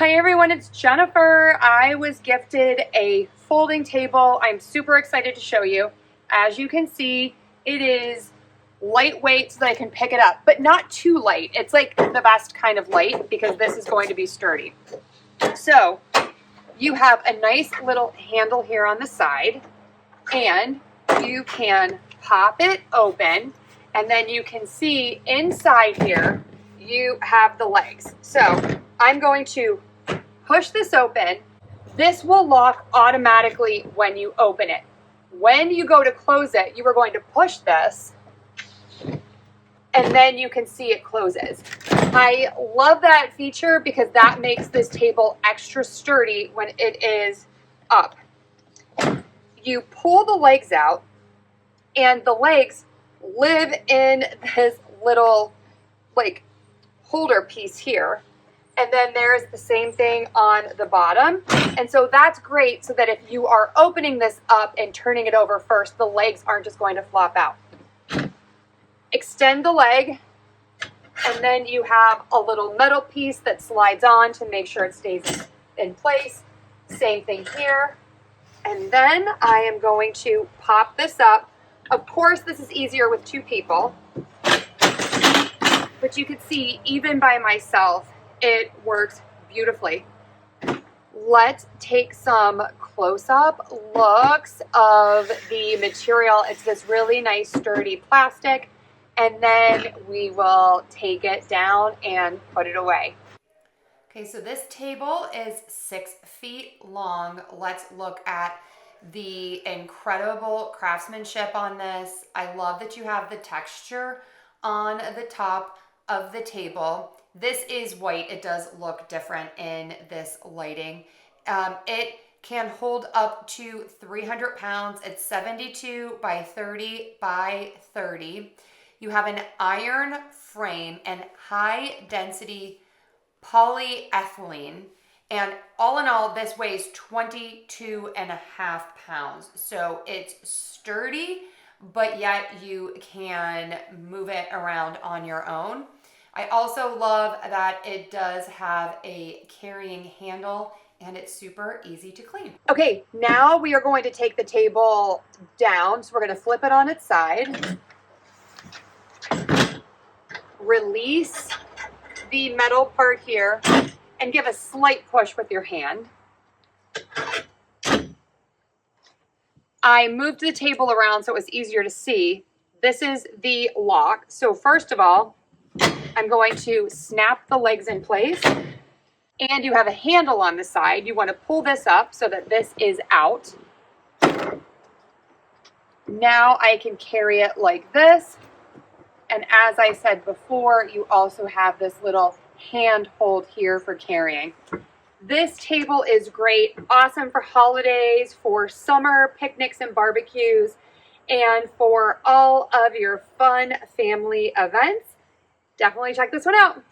Hi everyone, it's Jennifer. I was gifted a folding table. I'm super excited to show you. As you can see, it is lightweight so that I can pick it up, but not too light. It's like the best kind of light because this is going to be sturdy. So you have a nice little handle here on the side, and you can pop it open, and then you can see inside here you have the legs. So I'm going to push this open. This will lock automatically when you open it. When you go to close it, you are going to push this, and then you can see it closes. I love that feature because that makes this table extra sturdy when it is up. You pull the legs out, and the legs live in this little like holder piece here. And then there's the same thing on the bottom. And so that's great so that if you are opening this up and turning it over first, the legs aren't just going to flop out. Extend the leg, and then you have a little metal piece that slides on to make sure it stays in place. Same thing here. And then I am going to pop this up. Of course, this is easier with two people, but you can see even by myself, it works beautifully. Let's take some close-up looks of the material. It's this really nice sturdy plastic, and then we will take it down and put it away. Okay, so this table is 6 feet long. Let's look at the incredible craftsmanship on this. I love that you have the texture on the top of the table. This is white. It does look different in this lighting. It can hold up to 300 pounds. It's 72 by 30 by 30. You have an iron frame and high density polyethylene. And all in all, this weighs 22 and a half pounds. So it's sturdy, but yet you can move it around on your own. I also love that it does have a carrying handle, and it's super easy to clean. Okay, now we are going to take the table down. So we're going to flip it on its side. Release the metal part here and give a slight push with your hand. I moved the table around so it was easier to see. This is the lock. So first of all, I'm going to snap the legs in place, and you have a handle on the side. You want to pull this up so that this is out. Now I can carry it like this. And as I said before, you also have this little hand hold here for carrying. This table is great, awesome for holidays, for summer picnics and barbecues, and for all of your fun family events. Definitely check this one out.